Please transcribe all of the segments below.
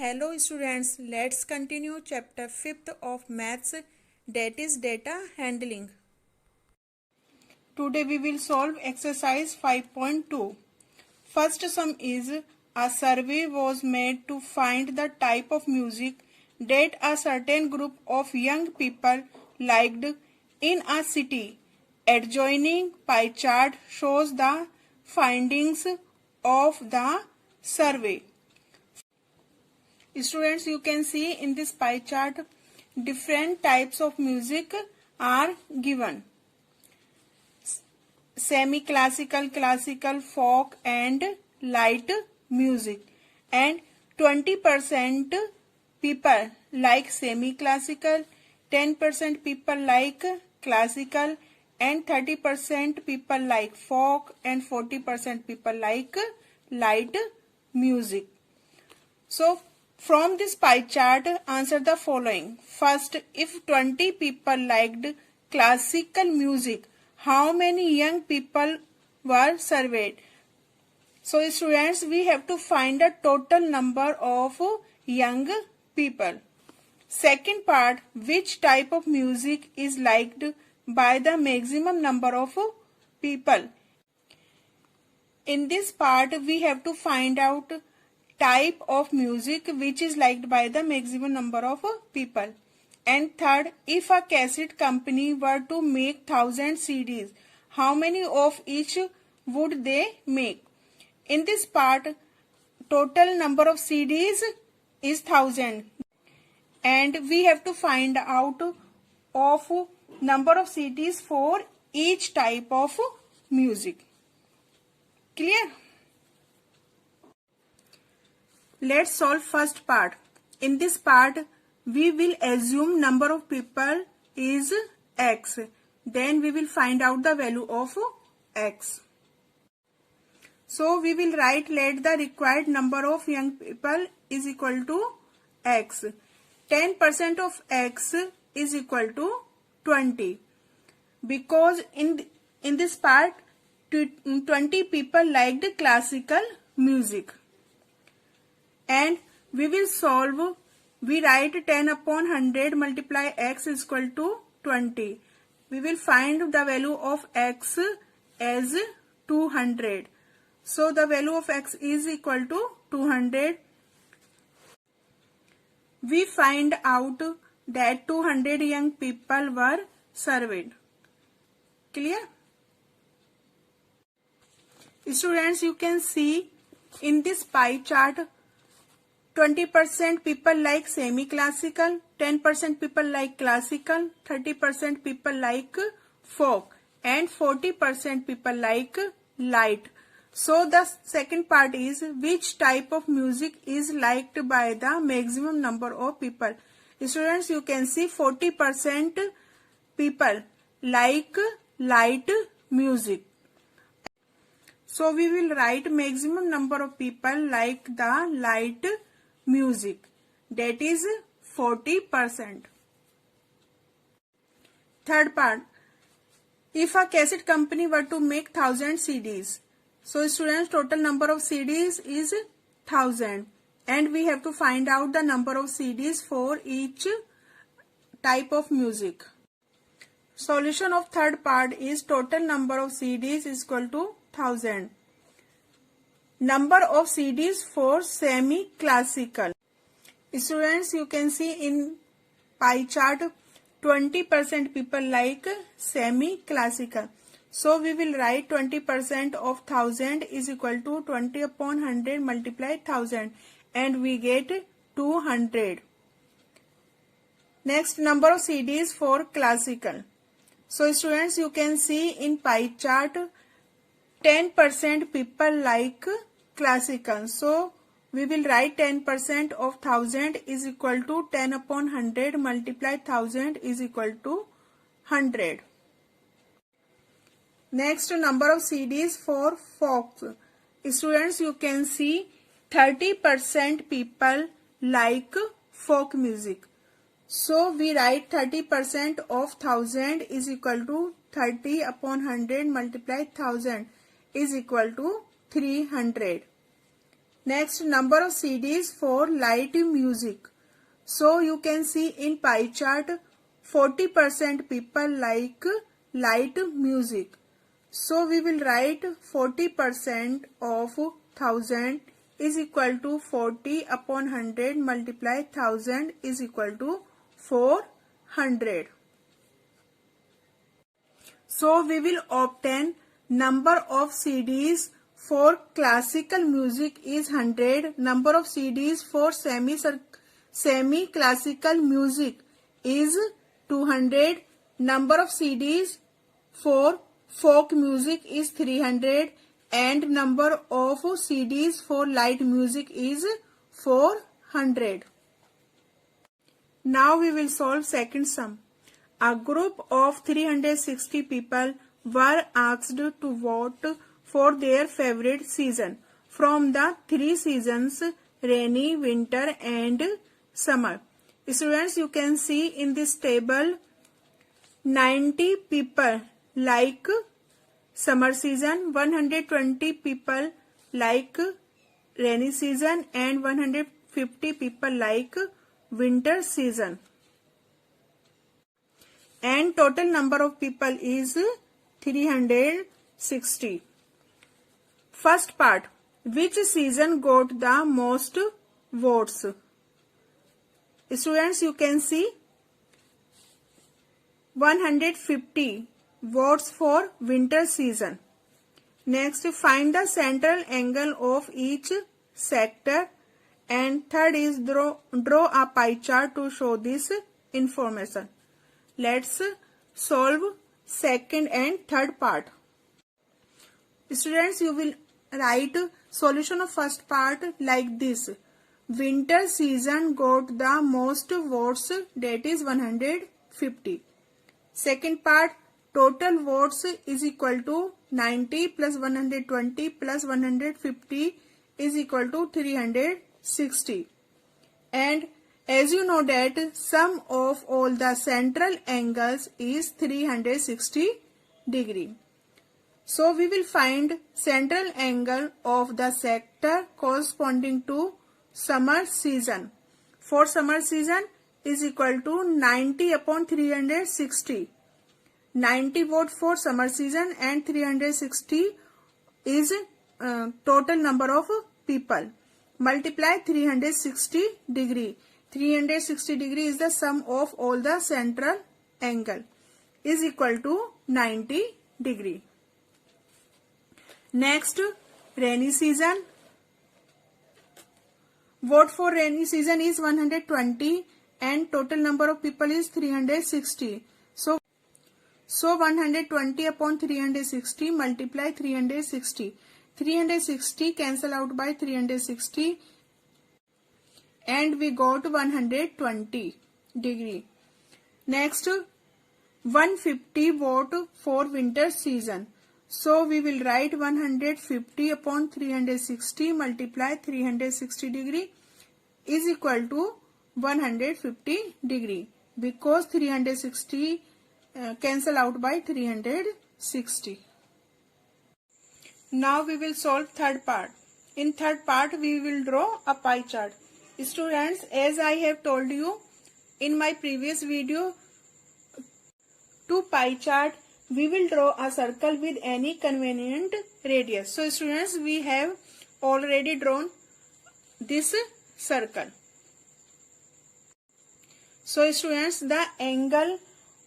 Hello students, let's continue chapter 5th of maths, that is data handling. Today we will solve exercise 5.2. First sum is a survey was made to find the type of music that a certain group of young people liked in a city. Adjoining pie chart shows the findings of the survey. Students, you can see in this pie chart different types of music are given: semi classical, classical, folk and light music. And 20% people like semi classical, 10% people like classical, and 30% people like folk, and 40% people like light music. So from this pie chart, answer the following. First, if 20 people liked classical music, how many young people were surveyed? So students, we have to find the total number of young people. Second part, which type of music is liked by the maximum number of people? In this part, we have to find out type of music which is liked by the maximum number of people. And third, if a cassette company were to make 1000 CDs, how many of each would they make? In this part, total number of CDs is 1000 and we have to find out of number of CDs for each type of music. Clear? Let's solve first part. In this part, we will assume number of people is x. Then we will find out the value of x. So we will write let the required number of young people is equal to x. 10% of x is equal to 20. Because in this part, 20 people liked classical music. And we will solve, we write 10 upon 100 multiply x is equal to 20. We will find the value of x as 200. So the value of x is equal to 200. We find out that 200 young people were surveyed. Clear? Students, you can see in this pie chart, 20% people like semi-classical, 10% people like classical, 30% people like folk, and 40% people like light. So the second part is which type of music is liked by the maximum number of people. Students, you can see 40% people like light music. So we will write maximum number of people like the light music, that is 40%. Third part, if a cassette company were to make 1000 CDs, so students, total number of CDs is 1000 and we have to find out the number of CDs for each type of music. Solution of third part is total number of CDs is equal to 1000. Number of CDs for semi-classical. Students, you can see in pie chart 20% people like semi-classical. So we will write 20% of 1000 is equal to 20 upon 100 multiply 1000 and we get 200. Next, number of CDs for classical. So students, you can see in pie chart 10% people like classical. So we will write 10% of 1000 is equal to 10 upon 100 multiply 1000 is equal to 100. Next, number of CDs for folk. Students, you can see 30% people like folk music. So we write 30% of 1000 is equal to 30 upon 100 multiply 1000 is equal to 300. Next, number of CDs for light music. So you can see in pie chart 40% people like light music. So we will write 40% of 1000 is equal to 40 upon 100 multiply 1000 is equal to 400. So we will obtain number of CDs for classical music is 100. Number of CDs for semi-classical music is 200. Number of CDs for folk music is 300. And number of CDs for light music is 400. Now we will solve second sum. A group of 360 people were asked to vote for their favorite season from the three seasons rainy, winter and summer. Students, you can see in this table 90 people like summer season, 120 people like rainy season and 150 people like winter season. And total number of people is 360. First part, which season got the most votes? Students, you can see 150 votes for winter season. Next, find the central angle of each sector. And third is draw a pie chart to show this information. Let's solve second and third part. Students, you will write solution of first part like this. Winter season got the most votes, that is 150. Second part, total votes is equal to 90 plus 120 plus 150 is equal to 360. And as you know that sum of all the central angles is 360 degree. So we will find central angle of the sector corresponding to summer season. For summer season is equal to 90 upon 360. 90 vote for summer season and 360 is total number of people. Multiply 360 degree. 360 degree is the sum of all the central angle is equal to 90 degree. Next, rainy season. Vote for rainy season is 120 and total number of people is 360. So 120 upon 360 multiply 360. 360 cancel out by 360 and we got 120 degree. Next, 150 vote for winter season. So we will write 150 upon 360 multiply 360 degree is equal to 150 degree because 360 cancel out by 360. Now we will solve third part. In third part we will draw a pie chart. Students, as I have told you in my previous video, to pie chart we will draw a circle with any convenient radius. So students, we have already drawn this circle. So students, the angle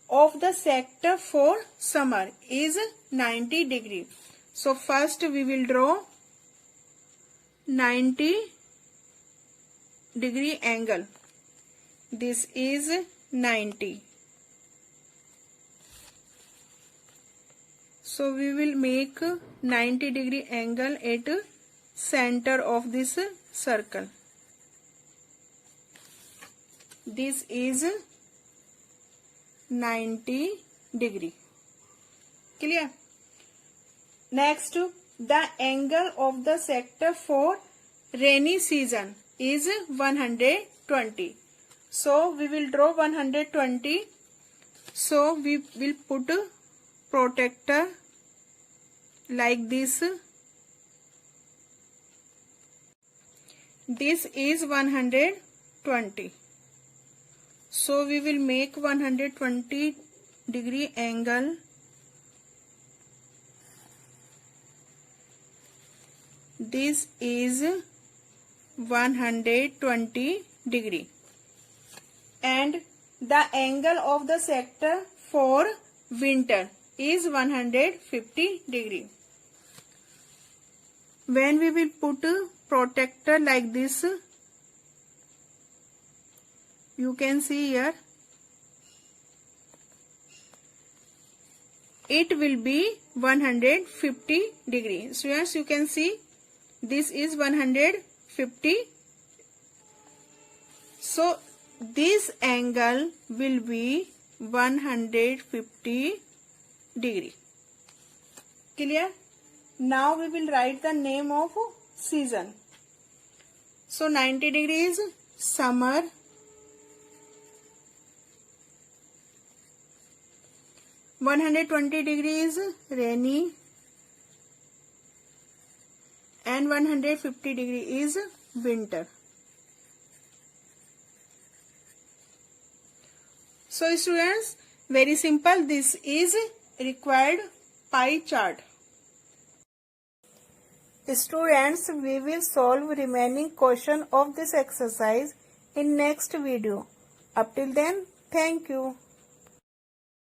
of the sector for summer is 90 degree. So first we will draw 90 degree angle. This is 90. So we will make 90 degree angle at center of this circle. This is 90 degree. Clear? Next, the angle of the sector for rainy season is 120. So we will draw 120. So we will put protector like this. This is 120. So we will make 120 degree angle. This is 120 degree. And the angle of the sector for winter is 150 degree. When we will put a protector like this, you can see here, it will be 150 degree. So as you can see, this is 150. So this angle will be 150 degree. Clear? Now we will write the name of season. So 90 degrees summer, 120 degrees rainy, and 150 degree is winter. So students, very simple, this is required pie chart. Students, we will solve remaining question of this exercise in next video. Up till then, thank you.